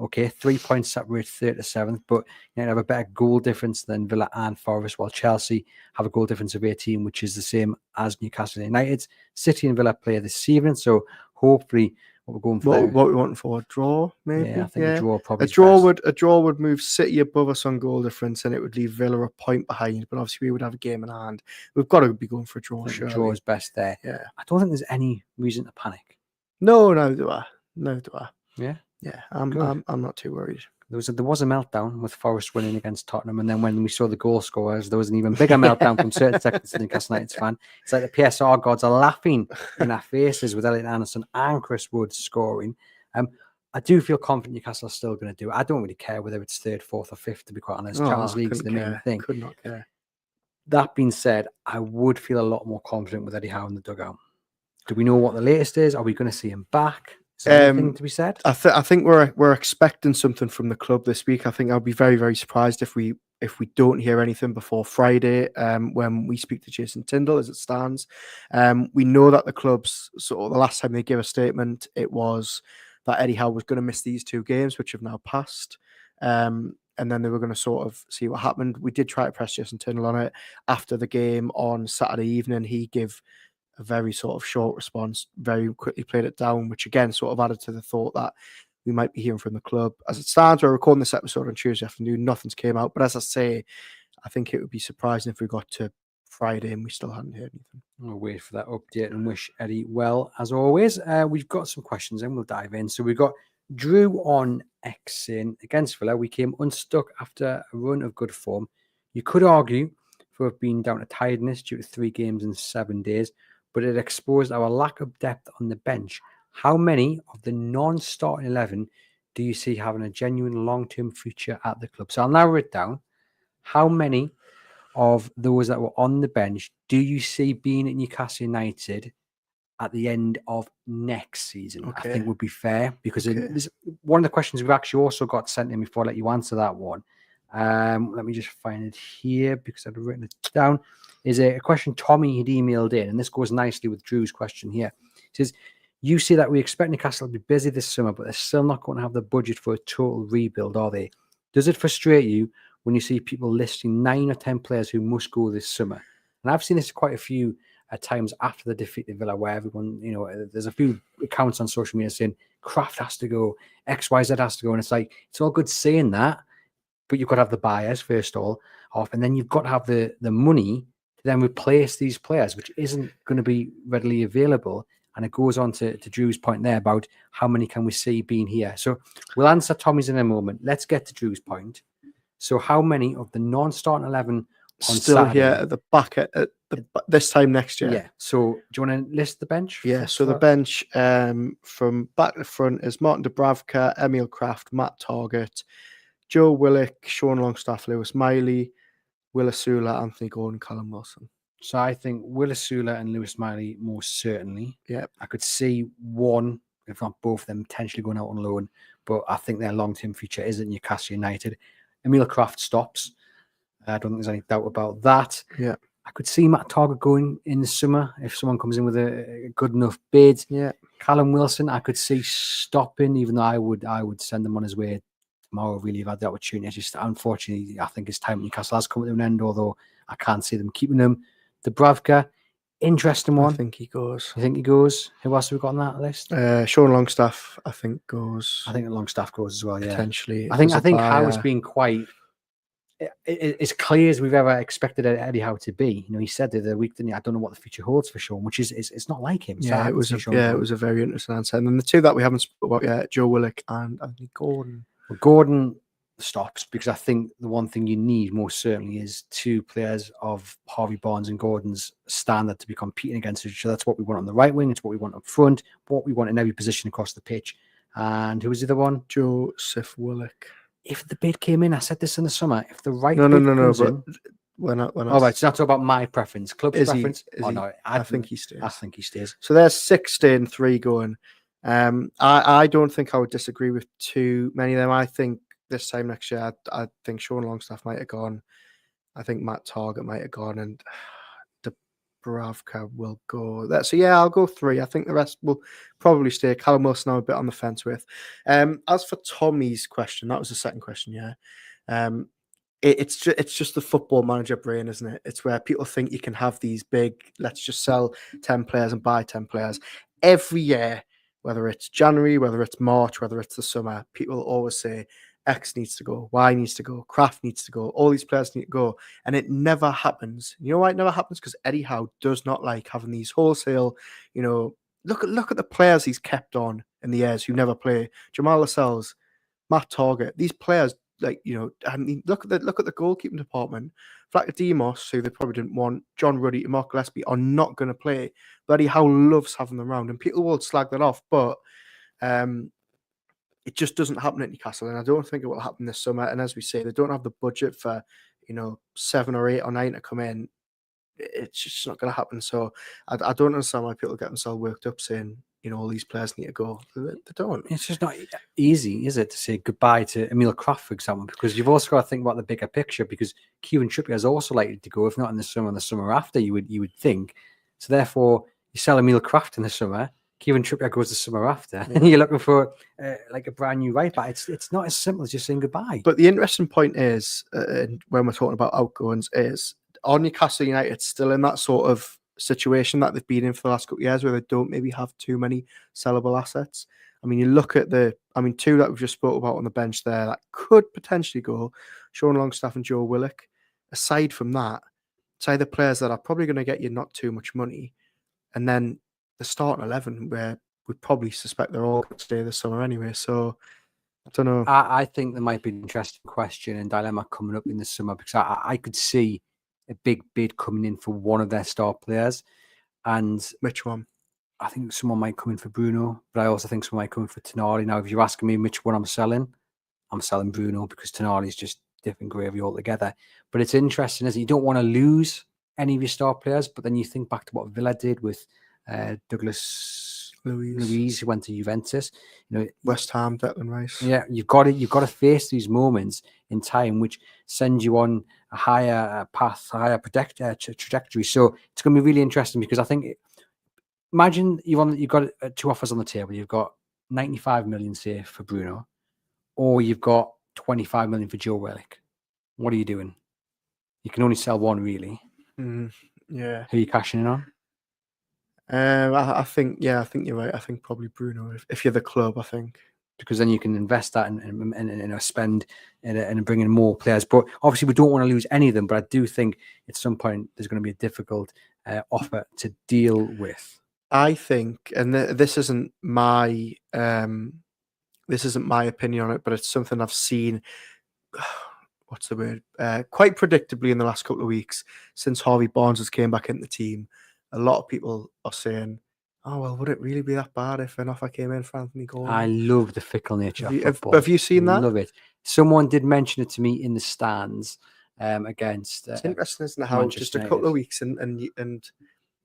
Okay, 3 points separate 3rd to 7th, but you have a better goal difference than Villa and Forest, while Chelsea have a goal difference of 18, which is the same as Newcastle United. City and Villa play this evening, so hopefully what we're going for. What we want for a draw, maybe. Yeah, I think a draw probably. A draw would move City above us on goal difference, and it would leave Villa a point behind. But obviously, we would have a game in hand. We've got to be going for a draw. Sure, draw is best there. Yeah, I don't think there's any reason to panic. No, do I? Yeah. Yeah, I'm not too worried. There was a meltdown with Forest winning against Tottenham, and then when we saw the goal scorers, there was an even bigger meltdown from certain sections of the Newcastle United fan. It's like the PSR gods are laughing in our faces with Elliot Anderson and Chris Wood scoring. I do feel confident Newcastle are still going to do it. I don't really care whether it's 3rd, 4th, or 5th, to be quite honest. Champions League's the main thing. Could not care. That being said, I would feel a lot more confident with Eddie Howe in the dugout. Do we know what the latest is? Are we going to see him back? Is there anything to be said? I think we're expecting something from the club this week. I think I'll be very, very surprised if we don't hear anything before Friday when we speak to Jason Tyndall as it stands. We know that the club's sort of the last time they gave a statement, it was that Eddie Howe was going to miss these 2 games, which have now passed. And then they were going to sort of see what happened. We did try to press Jason Tyndall on it after the game on Saturday evening. He gave a very sort of short response, very quickly played it down, which again sort of added to the thought that we might be hearing from the club. As it stands, we're recording this episode on Tuesday afternoon. Nothing's came out. But as I say, I think it would be surprising if we got to Friday and we still hadn't heard anything. We'll wait for that update and wish Eddie well, as always. We've got some questions and we'll dive in. So we've got Drew on X saying, against Villa, we came unstuck after a run of good form. You could argue for it being down to tiredness due to 3 games in 7 days, but it exposed our lack of depth on the bench. How many of the non-starting 11 do you see having a genuine long-term future at the club? So I'll narrow it down. How many of those that were on the bench do you see being at Newcastle United at the end of next season? Okay. I think would be fair, because one of the questions we've actually also got sent in before I let you answer that one. Let me just find it here because I've written it down. Is a question Tommy had emailed in, and this goes nicely with Drew's question here. It says, you see that we expect Newcastle to be busy this summer, but they're still not going to have the budget for a total rebuild, are they? Does it frustrate you when you see people listing 9 or 10 players who must go this summer? And I've seen this quite a few times after the defeat of Villa, where everyone, there's a few accounts on social media saying Kraft has to go, XYZ has to go, and it's like, it's all good saying that, but you've got to have the buyers first of all, and then you've got to have the money then replace these players, which isn't going to be readily available. And it goes on to Drew's point there about how many can we see being here. So we'll answer Tommy's in a moment. Let's get to Drew's point. So how many of the non-starting 11 on still Saturday, here at the back at this time next year? Yeah. So do you want to list the bench? Yeah. So the bench from back to front is Martin Dubravka, Emil Kraft, Matt Targett, Joe Willock, Sean Longstaff, Lewis Miley, Willisula, Anthony Gordon, Callum Wilson. So I think Willisula and Lewis Miley most certainly. Yeah. I could see one, if not both of them, potentially going out on loan. But I think their long-term future is at Newcastle United. Emil Kraft stops. I don't think there's any doubt about that. Yeah. I could see Matt Targett going in the summer if someone comes in with a good enough bid. Yeah. Callum Wilson, I could see stopping, even though I would send him on his way tomorrow. Really, have had the opportunity. Just unfortunately, I think his time at Newcastle has come to an end. Although I can't see them keeping him. Dubravka, interesting one. I think he goes. You think he goes? Who else have we got on that list? Sean Longstaff, I think goes. I think Longstaff goes as well. Yeah, potentially. I think Howe has been quite. As clear as we've ever expected Eddie Howe to be. You know, he said the other week, didn't he? I don't know what the future holds for Sean, which is it's not like him. Yeah, it was a very interesting answer. And then the two that we haven't spoken about yet, Joe Willock and Anthony Gordon. Well, Gordon stops because I think the one thing you need most certainly is two players of Harvey Barnes and Gordon's standard to be competing against each other. That's what we want on the right wing. It's what we want up front. What we want in every position across the pitch. And who was the other one? Joseph Willock. If the bid came in, I said this in the summer. If the right no, comes but in, when I all right, so that's all about my preference, club's preference. No, I think he stays. I think he stays. So there's 6 staying, 3 going. I don't think I would disagree with too many of them. I think this time next year, I think Sean Longstaff might have gone. I think Matt Targett might have gone, and Dubravka will go. So yeah, I'll go 3. I think the rest will probably stay. Callum Wilson, I'm a bit on the fence with. As for Tommy's question, that was the second question. Yeah, it's just the football manager brain, isn't it? It's where people think you can have these big. Let's just sell 10 players and buy 10 players every year, whether it's January, whether it's March, whether it's the summer. People always say X needs to go, Y needs to go, Kraft needs to go, all these players need to go, and it never happens. You know why it never happens? Because Eddie Howe does not like having these wholesale, look at the players he's kept on in the years who never play. Jamal Lascelles, Matt Targett, these players, I mean, look at the goalkeeping department. Vlachodimos, who they probably didn't want, John Ruddy and Mark Gillespie are not going to play. But Eddie Howe loves having them around, and people will slag that off, but it just doesn't happen at Newcastle, and I don't think it will happen this summer. And as we say, they don't have the budget for 7 or 8 or 9 to come in. It's just not going to happen. So I don't understand why people get themselves worked up saying all these players need to go. They don't. It's just not easy, is it, to say goodbye to Emil Kraft, for example, because you've also got to think about the bigger picture. Because Kieran Trippier is also likely to go, if not in the summer after. You would think. So therefore, you sell Emil Kraft in the summer. Kieran Trippier goes the summer after, and you're looking for like a brand new right back. It's not as simple as just saying goodbye. But the interesting point is, when we're talking about outgoings, is are Newcastle United still in that sort of situation that they've been in for the last couple of years, where they don't maybe have too many sellable assets? I mean, you look at 2 that we've just spoke about on the bench there that could potentially go: Sean Longstaff and Joe Willock. Aside from that, it's either players that are probably going to get you not too much money, and then the starting 11, where we probably suspect they're all going to stay this summer anyway. So I don't know. I think there might be an interesting question and dilemma coming up in the summer, because I could see a big bid coming in for one of their star players. And which one? I think someone might come in for Bruno, but I also think someone might come in for Tonali. Now, if you're asking me which one I'm selling Bruno, because Tonali is just different gravy altogether. But it's interesting, isn't it? You don't want to lose any of your star players, but then you think back to what Villa did with Douglas Luiz, who went to Juventus. West Ham, Declan Rice. Yeah, you've got to face these moments in time which send you on a higher path, a higher trajectory. So it's going to be really interesting, because I think, imagine you've got 2 offers on the table. You've got 95 million, say, for Bruno, or you've got 25 million for Joe Willock. What are you doing? You can only sell one, really. Yeah. Who are you cashing in on? I think you're right. I think probably Bruno. If you're the club, I think because then you can invest that and spend and bring in more players. But obviously, we don't want to lose any of them. But I do think at some point there's going to be a difficult offer to deal with. I think, and this isn't my opinion on it, but it's something I've seen. What's the word? Quite predictably in the last couple of weeks since Harvey Barnes has came back into the team, a lot of people are saying, "Oh well, would it really be that bad if an offer came in for Anthony Gordon?" I love the fickle nature of football. Have you seen that? Love it. Someone did mention it to me in the stands against. It's interesting, isn't it? How Manchester just a United. couple of weeks and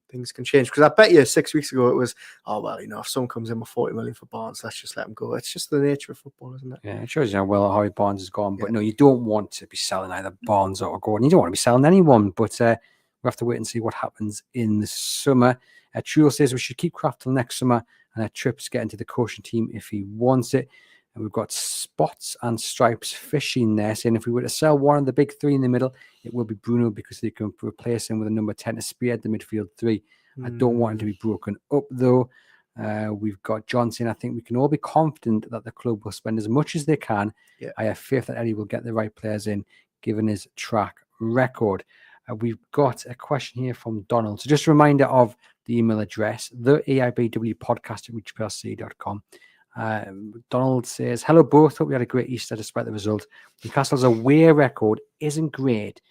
things can change. Because I bet you 6 weeks ago it was, oh well, if someone comes in with 40 million for Barnes, let's just let him go. It's just the nature of football, isn't it? Yeah, it shows you how well Harvey Barnes has gone. But no, you don't want to be selling either Barnes or Gordon. You don't want to be selling anyone. But we'll have to wait and see what happens in the summer. Truel says we should keep Kraft till next summer and Trips get into the coaching team if he wants it. And we've got Spots and Stripes fishing there, saying if we were to sell one of the big three in the middle, it will be Bruno because they can replace him with a number 10 to spearhead the midfield three. I don't want him to be broken up, though. We've got John saying, I think we can all be confident that the club will spend as much as they can. Yeah. I have faith that Eddie will get the right players in, given his track record. We've got a question here from Donald. So just a reminder of the email address, theaibwpodcast@reachplc.com. Donald says, hello both, hope you had a great Easter despite the result. Newcastle's away record isn't great.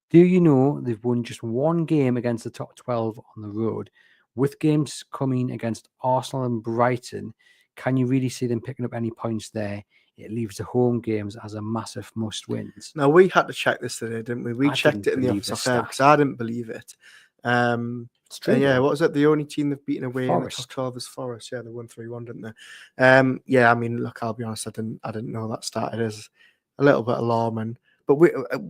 Do you know they've won just one game against the top 12 on the road? With games coming against Arsenal and Brighton, can you really see them picking up any points there? It leaves the home games as a massive must-wins. Now, we had to check this today, didn't we? We checked it in the office because I didn't believe it. It's true. Yeah, what was it? The only team they've beaten away in the top 12 is Forest. Yeah, they won 3-1, didn't they? Yeah, I mean, look, I'll be honest, I didn't know that started as a little bit alarming. But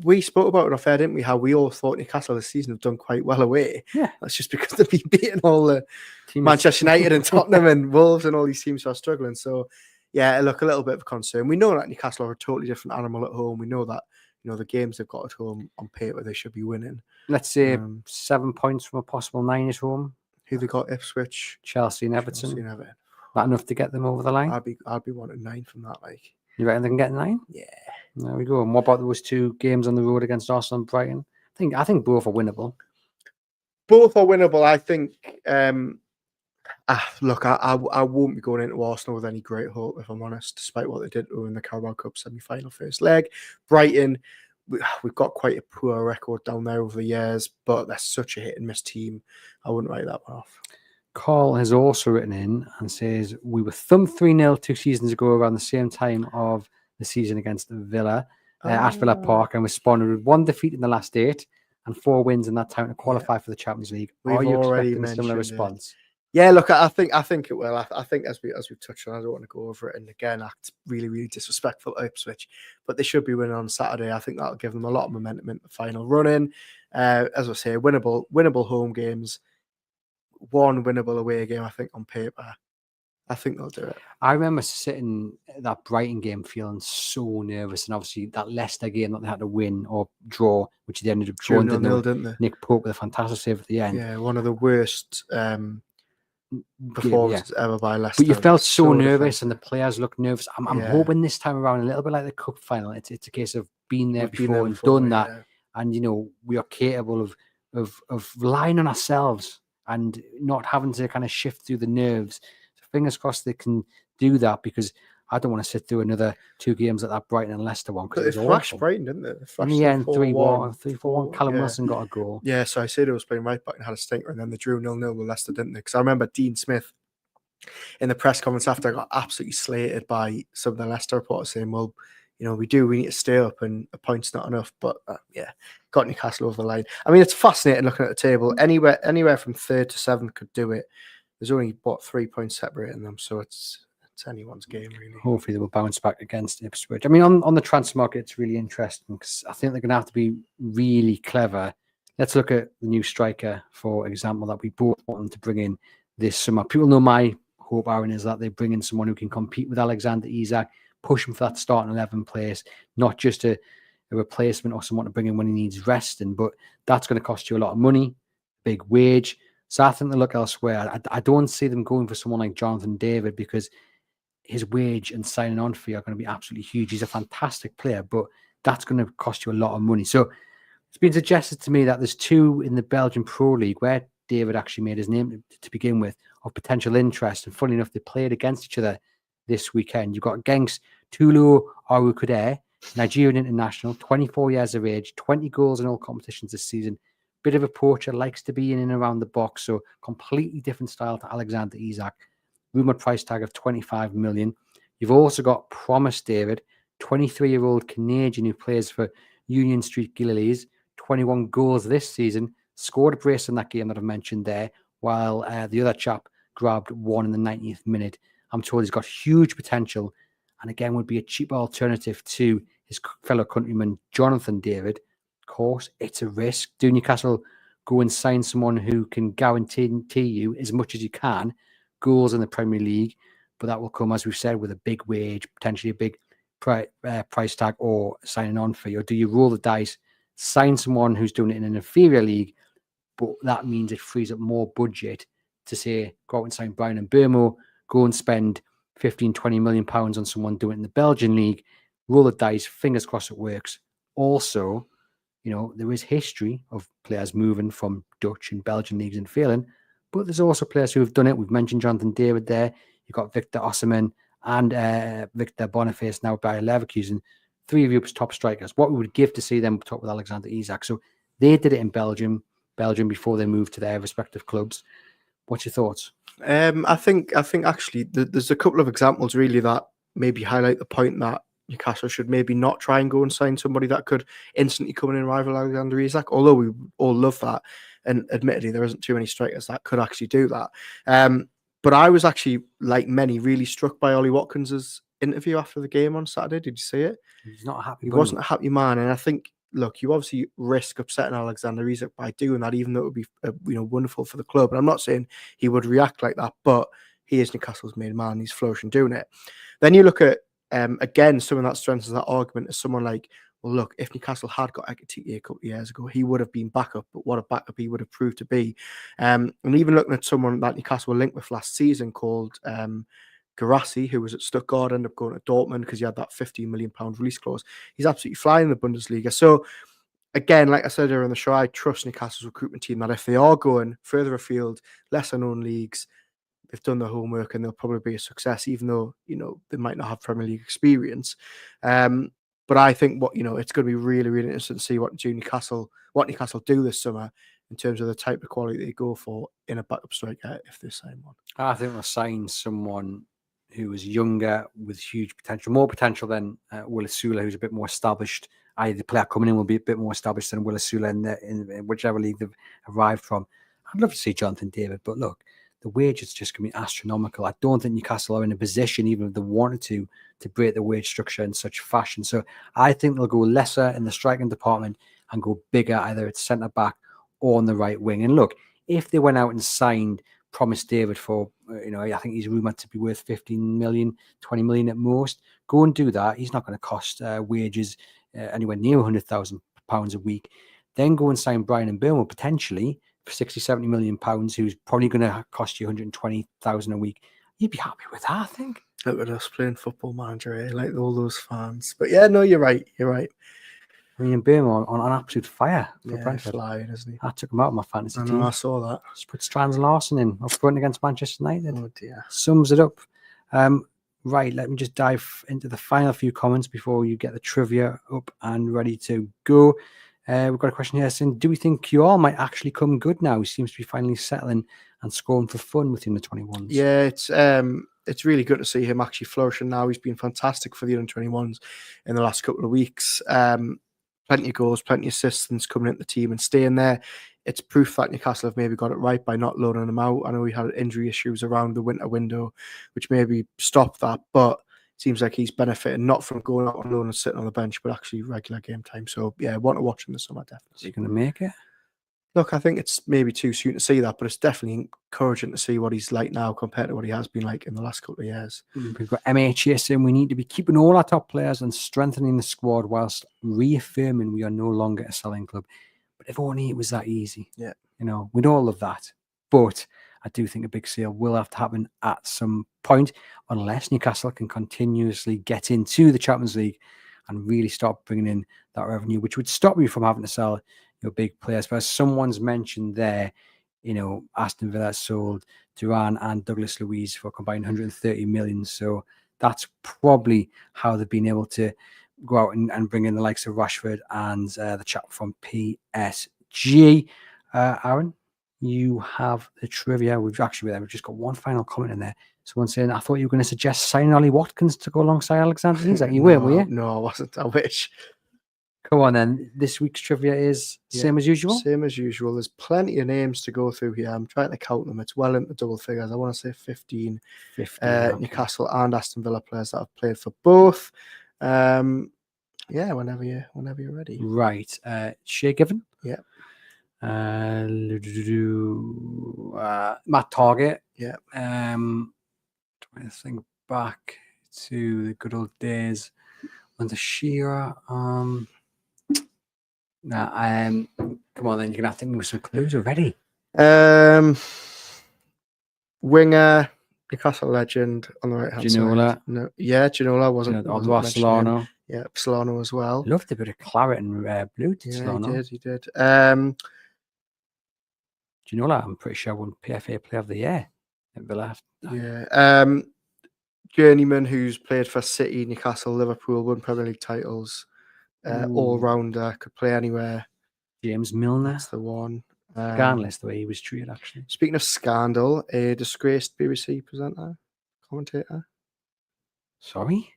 we spoke about it off air, didn't we? How we all thought Newcastle this season have done quite well away. Yeah. That's just because they've been beating all the Manchester United and Tottenham and Wolves and all these teams who are struggling. So, yeah, look, a little bit of a concern. We know that Newcastle are a totally different animal at home. We know that, the games they've got at home on paper, they should be winning. Let's say 7 points from a possible 9 at home. Who they got? Ipswich, Chelsea and Everton. Not enough to get them over the line? I'd be wanting 9 from that, like. You reckon they can get 9? Yeah. There we go. And what about those 2 games on the road against Arsenal and Brighton? I think both are winnable. Both are winnable. I think. Look, I won't be going into Arsenal with any great hope, if I'm honest, despite what they did in the Carabao Cup semi-final first leg. Brighton, we've got quite a poor record down there over the years, but they're such a hit-and-miss team. I wouldn't write that one off. Carl has also written in and says, we were thumped 3-0 2 seasons ago around the same time of the season against Villa at Villa Park, and responded with 1 defeat in the last 8 and 4 wins in that time to qualify for the Champions League. Are you expecting a similar response? Yeah, look, I think it will. I think as we've touched on, I don't want to go over it and again act really, really disrespectful to Ipswich, but they should be winning on Saturday. I think that'll give them a lot of momentum in the final run-in. As I say, winnable home games, 1 winnable away game. I think on paper, I think they'll do it. I remember sitting at that Brighton game feeling so nervous, and obviously that Leicester game that they had to win or draw, which they ended up drawing, didn't they? Nick Pope with a fantastic save at the end. Yeah, one of the worst performances ever by Leicester. But you felt so nervous, and the players looked nervous. I'm hoping this time around, a little bit like the cup final, it's a case of being there before and done that, and we are capable of relying on ourselves and not having to kind of shift through the nerves. So fingers crossed they can do that, because I don't want to sit through another 2 games like that Brighton and Leicester one. Because it thrashed Brighton, didn't it? In the end, 3-4-1. Callum Wilson got a goal. Yeah, so I said it was playing right back and had a stinker, and then they drew 0-0 with Leicester, didn't they? Because I remember Dean Smith in the press conference after got absolutely slated by some of the Leicester reporters saying, well, we need to stay up and a point's not enough. But got Newcastle over the line. I mean, it's fascinating looking at the table. Anywhere from 3rd to 7th could do it. There's only 3 points separating them, so it's anyone's game, really. Hopefully they will bounce back against Ipswich. I mean, on the transfer market, it's really interesting because I think they're going to have to be really clever. Let's look at the new striker, for example, that we both want them to bring in this summer. People know my hope, Aaron, is that they bring in someone who can compete with Alexander Isak, push him for that starting 11 place, not just a replacement or someone to bring in when he needs resting, but that's going to cost you a lot of money, big wage. So I think they look elsewhere. I don't see them going for someone like Jonathan David, because his wage and signing on fee are going to be absolutely huge. He's a fantastic player, but that's going to cost you a lot of money. So it's been suggested to me that there's two in the Belgian Pro League where David actually made his name to begin with of potential interest. And funny enough, they played against each other this weekend. You've got Genks Tulu Arukude, Nigerian international, 24 years of age, 20 goals in all competitions this season. Bit of a poacher, likes to be in and around the box. So completely different style to Alexander Isak. Rumored price tag of 25 million. You've also got Promise David, 23-year-old Canadian who plays for Union Street Gillies, 21 goals this season, scored a brace in that game that I've mentioned there, while the other chap grabbed one in the 90th minute. I'm told he's got huge potential and again would be a cheaper alternative to his fellow countryman Jonathan David. Of course, it's a risk. Do Newcastle go and sign someone who can guarantee you as much as you can goals in the Premier League? But that will come, as we've said, with a big wage, potentially a big price tag or signing on fee. Or do you roll the dice, sign someone who's doing it in an inferior league, but that means it frees up more budget to say, go out and sign Brian and Burmo, go and spend 15, 20 million pounds on someone doing it in the Belgian league, roll the dice, fingers crossed it works. Also, you know, there is history of players moving from Dutch and Belgian leagues and failing, but there's also players who have done it. We've mentioned Jonathan David there. You've got Victor Osimhen and Victor Boniface now by Leverkusen, three of Europe's top strikers. What we would give to see them top with Alexander Isak. So they did it in Belgium before they moved to their respective clubs. What's your thoughts? I think actually there's a couple of examples really that maybe highlight the point that Newcastle should maybe not try and go and sign somebody that could instantly come in and rival Alexander Isak, although we all love that. And admittedly, there isn't too many strikers that could actually do that. But I was actually, like many, really struck by Ollie Watkins's interview after the game on Saturday. Did you see it? He's not a happy. He wasn't a happy man. And I think, look, you obviously risk upsetting Alexander Isak by doing that, even though it would be wonderful for the club. And I'm not saying he would react like that, but he is Newcastle's main man. He's flourishing doing it. Then you look at, again, someone that strengthens that argument is someone like, well, look, if Newcastle had got Ekitike a couple of years ago, he would have been backup, but what a backup he would have proved to be. And even looking at someone that Newcastle were linked with last season called Garassi, who was at Stuttgart, ended up going to Dortmund because he had that £15 million release clause. He's absolutely flying in the Bundesliga. So, again, like I said earlier in the show, I trust Newcastle's recruitment team that if they are going further afield, lesser known leagues, they've done their homework and they'll probably be a success, even though, they might not have Premier League experience. But I think it's going to be really, really interesting to see what Newcastle do this summer in terms of the type of quality they go for in a backup striker if they sign one. I think they'll sign someone who is younger with huge potential, more potential than Willis Sula, who's a bit more established. The player coming in will be a bit more established than Willis Sula in whichever league they've arrived from. I'd love to see Jonathan David, but look, the wage is just going to be astronomical. I don't think Newcastle are in a position, even if they wanted to break the wage structure in such fashion. So I think they'll go lesser in the striking department and go bigger either at centre back or on the right wing. And look, if they went out and signed Promise David for, I think he's rumoured to be worth 15 million, 20 million at most, go and do that. He's not going to cost wages anywhere near £100,000 a week. Then go and sign Brian and Burmo potentially for 60, 70 million pounds, who's probably going to cost you 120,000 a week. You'd be happy with that, I think. Look at us playing Football Manager, like all those fans. But yeah, no, you're right. Brian and Burmo on absolute fire for Brentford. Flying, isn't he? I took him out of my fantasy team. I saw that. Just put Strands and Larson in up front against Manchester United. Oh dear. Sums it up. Right, let me just dive into the final few comments before you get the trivia up and ready to go. We've got a question here saying, do we think QR might actually come good now? He seems to be finally settling and scoring for fun within the 21s. Yeah, it's really good to see him actually flourishing now. He's been fantastic for the under-21s in the last couple of weeks. Plenty of goals, plenty of assists coming into the team and staying there. It's proof that Newcastle have maybe got it right by not loaning him out. I know he had injury issues around the winter window, which maybe stopped that, but it seems like he's benefiting not from going out on loan and sitting on the bench, but actually regular game time. So, yeah, I want to watch him this summer, definitely. Is he going to make it? Look, I think it's maybe too soon to see that, but it's definitely encouraging to see what he's like now compared to what he has been like in the last couple of years. We've got MHA saying we need to be keeping all our top players and strengthening the squad whilst reaffirming we are no longer a selling club. But if only it was that easy. Yeah. We'd all love that. But I do think a big sale will have to happen at some point, unless Newcastle can continuously get into the Champions League and really start bringing in that revenue, which would stop you from having to sell your big players. But as someone's mentioned there, Aston Villa sold Duran and Douglas Luiz for a combined 130 million. So that's probably how they've been able to go out and bring in the likes of Rashford and the chap from PSG. Aaron, you have the trivia. We've just got one final comment in there. Someone saying, I thought you were going to suggest signing Ollie Watkins to go alongside Alexander Isak. You were you? No, I wasn't. I wish. Come on then. This week's trivia is same as usual? Same as usual. There's plenty of names to go through here. I'm trying to count them. It's well into double figures. I want to say 15 okay. Newcastle and Aston Villa players that have played for both. Whenever you're ready. Right. Shea Given? Yeah. Matt Target. Yeah. Trying to think back to the good old days when the Shearer. Come on, then you're gonna have to think with some clues already. Winger, Newcastle legend on the right hand Ginola. side. No, yeah, Ginola wasn't. Solano. Yeah, Solano as well. Loved a bit of claret and blue. He did. Ginola, I'm pretty sure won PFA Player of the Year at Villa. Yeah. Journeyman who's played for City, Newcastle, Liverpool, won Premier League titles. All rounder, could play anywhere. James Milner. That's the one. Scandalous the way he was treated, actually. Speaking of scandal, a disgraced BBC commentator. Sorry?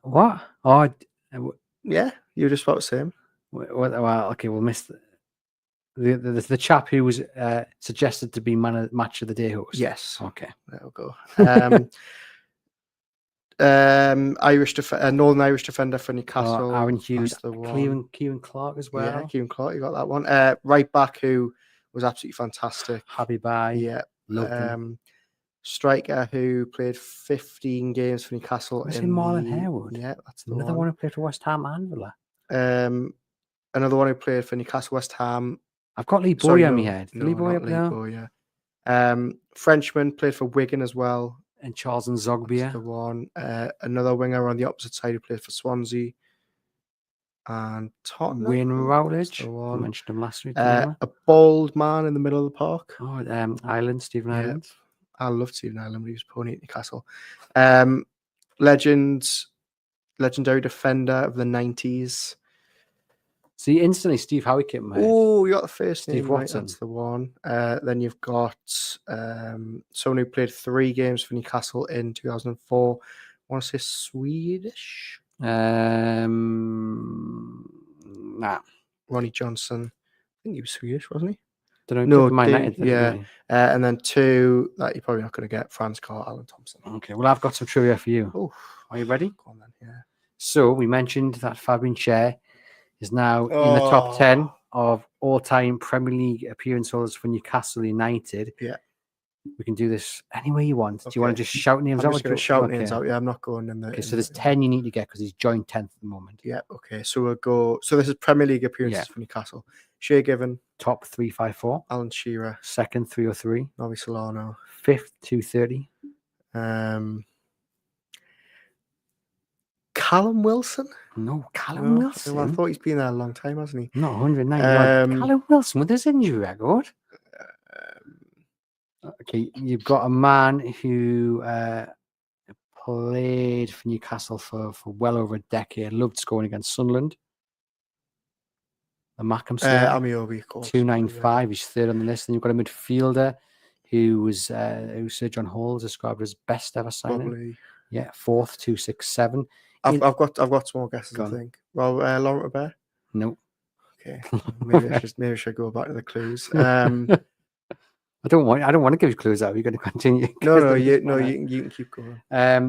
What? Oh, yeah, you were just about to say him. Well, okay, we'll miss the chap who was suggested to be match of the day host. Yes. Okay. There we go. Northern Irish defender for Newcastle. Aaron Hughes, Kieran Clark as well. Yeah, Kieran Clark, you got that one. Right back who was absolutely fantastic. Happy Bye. Yeah. Loved him. Striker who played 15 games for Newcastle. Was it Marlon Harewood? Yeah, that's the another one who played for West Ham and Villa. Another one who played for Newcastle, West Ham. I've got Lee Boyer on my head. No, Lee Boyer up there? Boyer. Frenchman, played for Wigan as well. And Charles Nzogbia. That's the one. Another winger on the opposite side who played for Swansea. And Tottenham. Wayne Routledge. I mentioned him last week. A bald man in the middle of the park. Oh, Stephen Ireland. I loved Stephen Ireland, but he was pony at Newcastle. Legendary defender of the 90s. See, instantly Steve Howie came in my head. Oh, you got the first Steve name Watson. right. That's the one. Then you've got someone who played 3 games for Newcastle in 2004. I want to say Swedish. Nah. Ronnie Johnson. I think he was Swedish, wasn't he? Don't know. Yeah. And then 2 that you're probably not going to get. Franz Carl, Alan Thompson. Okay. Well, I've got some trivia for you. Oh, are you ready? Go on then. Yeah. So we mentioned that Fabian Schär is now in the top 10 of all-time Premier League appearance holders for Newcastle United. Yeah. We can do this any way you want. Okay. Do you want to just shout names out? I'm just going to shout names out. Yeah, I'm not going in there. Okay, so there's 10 you need to get because he's joined 10th at the moment. Yeah, okay. So we'll go. So this is Premier League appearances for Newcastle. Shea Given. Top 354. Alan Shearer. Second 303. Nobby Solano. Fifth 230. Callum Wilson? No, Callum Wilson. I thought he's been there a long time, hasn't he? Not 190. Callum Wilson with his injury record. Okay, you've got a man who played for Newcastle for well over a decade. Loved scoring against Sunderland. The Mackham Amiobi, of course. 295. He's third on the list. Then you've got a midfielder who Sir John Hall described as best ever signing. Probably. Yeah, fourth 267. I've got some more guesses. I think. Well, Laurent Robert. No. Okay. Maybe I should go back to the clues. I don't want to give you clues out. You're going to continue. No, you can keep going.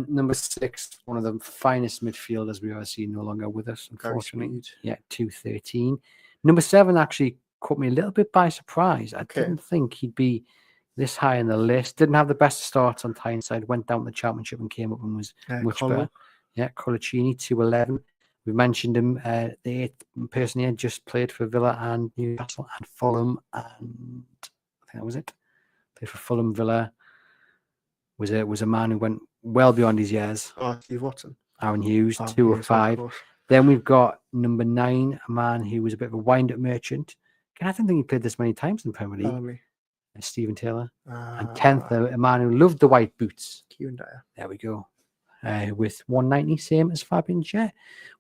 Number 6, one of the finest midfielders we've ever seen, no longer with us, unfortunately. Yeah, 213. Number 7 actually caught me a little bit by surprise. I didn't think he'd be this high on the list. Didn't have the best starts on Tyneside. Went down to the Championship and came up and was much better. Yeah, Colaccini, 211. We mentioned him. The 8th person here just played for Villa and Newcastle and Fulham, and I think that was it. played for Fulham, Villa. Was a man who went well beyond his years. Oh, Steve Watson. Aaron Hughes, Aaron 2 Hughes, of 5. course. Then we've got number 9, a man who was a bit of a wind-up merchant. I don't think he played this many times in the Premier League. Bellamy. Stephen Taylor. And 10th, a man who loved the white boots. Kieran Dyer. There we go. With 190, same as Fabian Jet.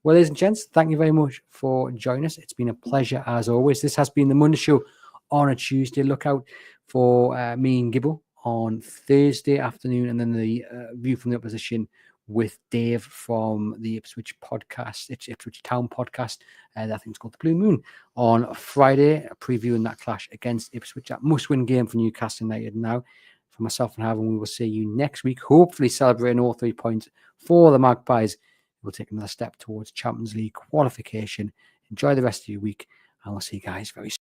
Well, ladies and gents, thank you very much for joining us. It's been a pleasure as always. This has been the Monday Show on a Tuesday. Look out for me and Gibbo on Thursday afternoon, and then the View from the Opposition with Dave from the Ipswich podcast, Ipswich Town podcast. I think it's called The Blue Moon on Friday, previewing that clash against Ipswich. That must-win game for Newcastle United now. For myself and Haven, we will see you next week, hopefully celebrating all 3 points for the Magpies. We'll take another step towards Champions League qualification. Enjoy the rest of your week, and we'll see you guys very soon.